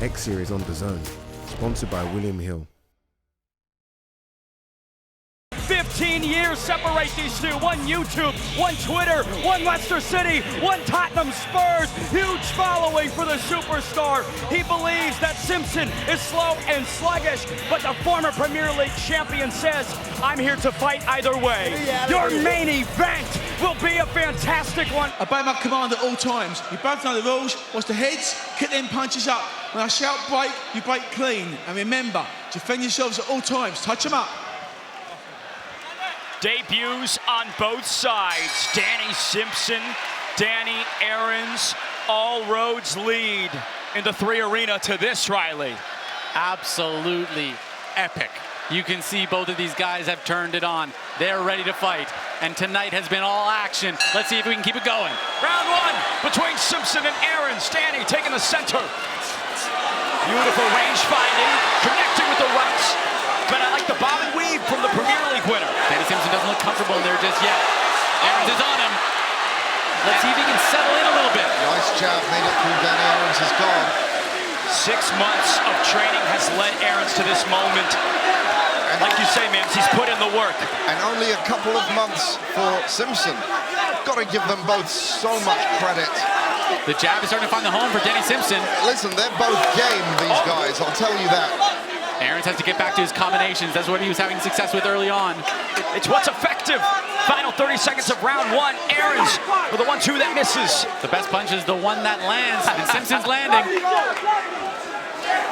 X Series on DAZN, sponsored by William Hill. 15 years separate these two. One YouTube, one Twitter, one Leicester City, one Tottenham Spurs. Huge following for the superstar. He believes that Simpson is slow and sluggish, but the former Premier League champion says, I'm here to fight either way. Your main event will be a fantastic one. Obey my command at all times. You both know the rules. Watch the heads, kick them punches up. When I shout break, you break clean. And remember, defend yourselves at all times. Touch them up. Debuts on both sides. Danny Simpson, Danny Aarons, all roads lead in the 3 Arena to this, Riley. Absolutely epic. You can see both of these guys have turned it on. They're ready to fight. And tonight has been all action. Let's see if we can keep it going. Round 1 between Simpson and Aarons. Danny taking the center. Beautiful range finding, connecting with the rights. But I like the bob and weave from the Premier League winner. Danny Simpson doesn't look comfortable in there just yet. Aarons is on him. Let's see if he can settle in a little bit. Nice jab, made it through Danny Aarons' guard. 6 months of training has led Aarons to this moment. And like you say, Mams, he's put in the work. And only a couple of months for Simpson. Got to give them both so much credit. The jab is starting to find the home for Danny Simpson. Listen, they're both game, these guys, I'll tell you that. Aarons has to get back to his combinations. That's what he was having success with early on. It's what's effective. Final 30 seconds of round 1. Aarons with the 1-2 that misses. The best punch is the one that lands, and Simpson's landing.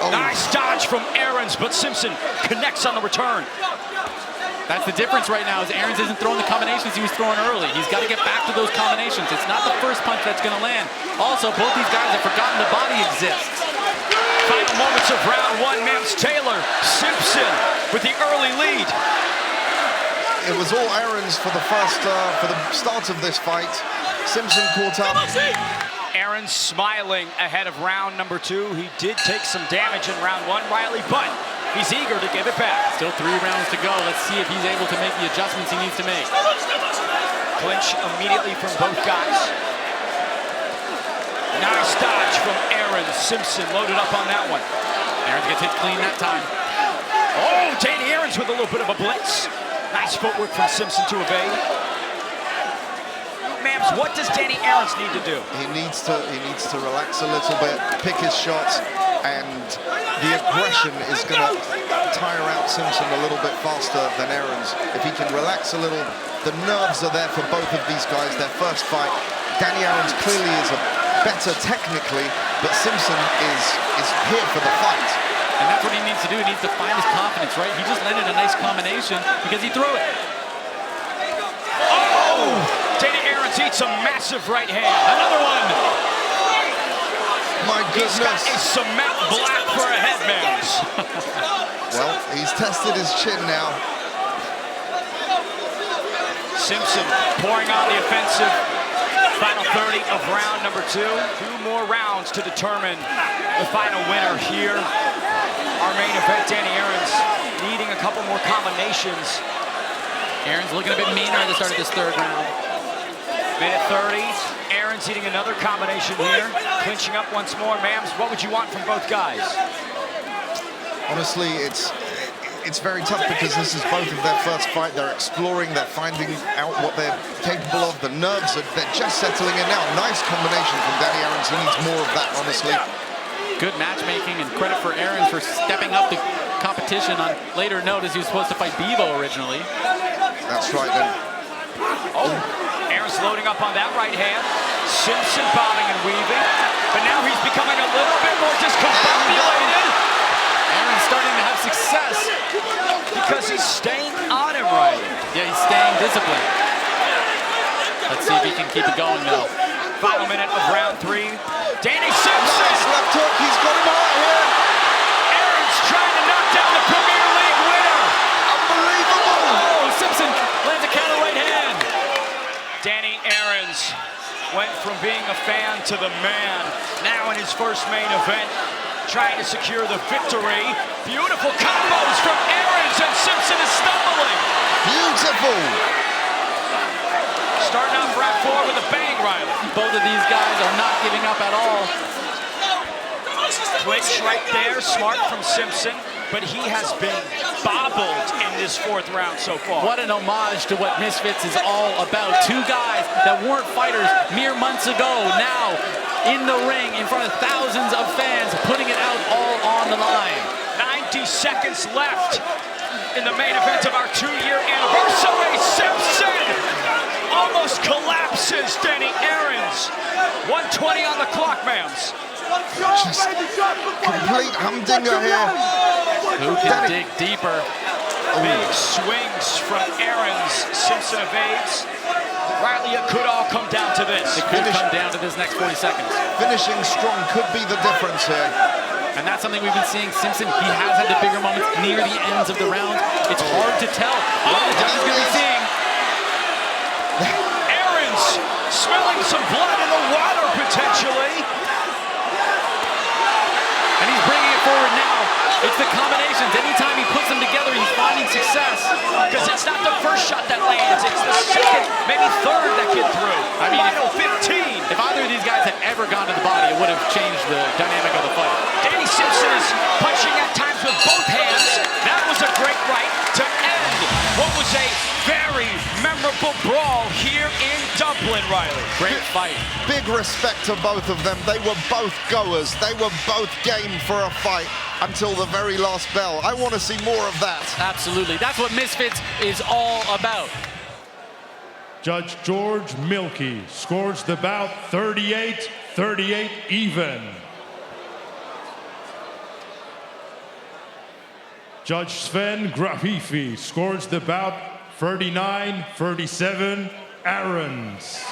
Oh. Nice dodge from Aarons, but Simpson connects on the return. That's the difference right now, is Aarons isn't throwing the combinations he was throwing early. He's got to get back to those combinations. It's not the first punch that's going to land. Also, both these guys have forgotten the body exists. Final moments of round 1, Mams Taylor. Simpson with the early lead. It was all Aarons for the start of this fight. Simpson caught up. Aarons smiling ahead of round number 2. He did take some damage in round 1, Riley, but he's eager to give it back. Still 3 rounds to go. Let's see if he's able to make the adjustments he needs to make. Clinch immediately from both guys. Nice dodge from Aarons. Simpson loaded up on that one. Aarons gets hit clean that time. Oh, Danny Aarons with a little bit of a blitz. Nice footwork from Simpson to evade. Mams, what does Danny Aarons need to do? He needs to relax a little bit, pick his shots, and the aggression is going to tire out Simpson a little bit faster than Aarons. If he can relax a little, the nerves are there for both of these guys. Their first fight. Danny Aarons clearly is better technically, but Simpson is here for the fight. And that's what he needs to do. He needs to find his confidence, right? He just landed a nice combination because he threw it. Oh! Danny Aarons eats a massive right hand. Another one. My goodness. He's got a cement block for a head, Mams. Well, he's tested his chin now. Simpson pouring on the offensive. Final 30 of round number 2. 2 more rounds to determine the final winner here. Our main event, Danny Aarons needing a couple more combinations. Aarons looking a bit meaner at the start of this 3rd round. Minute 30. Aarons eating another combination here. Clinching up once more. Mams, what would you want from both guys? Honestly, it's very tough because this is both of their first fight. They're exploring, they're finding out what they're capable of. The nerves, they're just settling in now. Nice combination from Danny Aarons. He needs more of that, honestly. Good matchmaking, and credit for Aarons for stepping up the competition on later notice. He was supposed to fight Bevo originally. That's right, then. Oh, Aarons loading up on that right hand. Simpson bobbing and weaving. But now he's becoming a little bit more discombobulated. Aarons starting to have success. Because he's staying on him, right? Yeah, he's staying disciplined. Let's see if he can keep it going, though. Final minute of round 3. Danny Simpson! Nice left hook, he's got him out here! Aarons trying to knock down the Premier League winner! Unbelievable! Oh, Simpson lands a counter right hand. Danny Aarons went from being a fan to the man. Now in his first main event, trying to secure the victory. Beautiful combos from Aarons, and Simpson is stumbling. Beautiful! Starting off round 4 with a bang, Riley. Both of these guys are not giving up at all. clinch right there, smart from Simpson, but he has been bobbled in this 4th round so far. What an homage to what Misfits is all about. Two guys that weren't fighters mere months ago, now in the ring in front of thousands of fans, putting it out all on the line. 90 seconds left in the main event of our 2-year anniversary. Simpson almost collapses Danny Aarons. 1:20 on the clock, ma'ams. Just complete humdinger here. Who can dig deeper? Big swings from Aarons. Simpson evades. Riley, it could all come down to this. It could come down to this next 40 seconds. Finishing strong could be the difference here. And that's something we've been seeing. Simpson, he has had the bigger moments near the ends of the round. It's hard to tell what the judge is going to be seeing. Aarons smelling some blood in the water, potentially. And he's bringing it forward now. It's the combinations. Anytime he puts them together, he's finding success. Because it's not the first shot that lands, it's the second, maybe third that get through. I mean, Final 15. If either of these guys had ever gone to the body, it would have changed the dynamic of the fight. Danny Simpson is punching at times with both hands. That was a great right to end what was a very memorable brawl here in Dublin, Riley. Great fight. Big respect to both of them. They were both goers. They were both game for a fight until the very last bell. I want to see more of that. Absolutely. That's what Misfits is all about. Judge George Milkey scores the bout 38-38 even. Judge Sven Grafifi scores the bout 39-37 Aarons.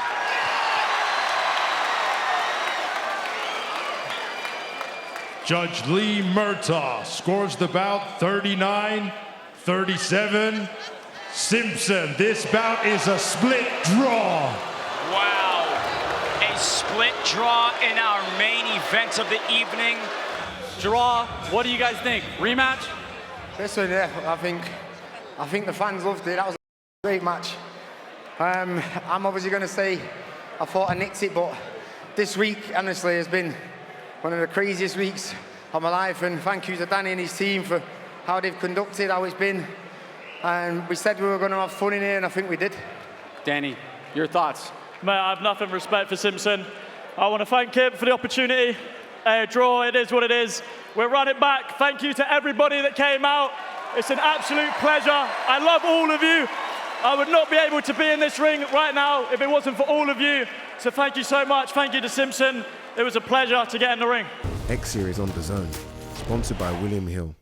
Judge Lee Murtaugh scores the bout 39-37 Simpson. This bout is a split draw. Wow. A split draw in our main event of the evening. Draw. What do you guys think? Rematch? This one, yeah, I think the fans loved it. That was a great match. I'm obviously going to say I thought I nicked it, but this week, honestly, has been one of the craziest weeks of my life, and thank you to Danny and his team for how they've conducted, how it's been. And we said we were going to have fun in here, and I think we did. Danny, your thoughts? Mate, I have nothing but respect for Simpson. I want to thank him for the opportunity. Draw, it is what it is. We'll run it back. Thank you to everybody that came out. It's an absolute pleasure. I love all of you. I would not be able to be in this ring right now if it wasn't for all of you. So thank you so much. Thank you to Simpson. It was a pleasure to get in the ring. X Series on DAZN, sponsored by William Hill.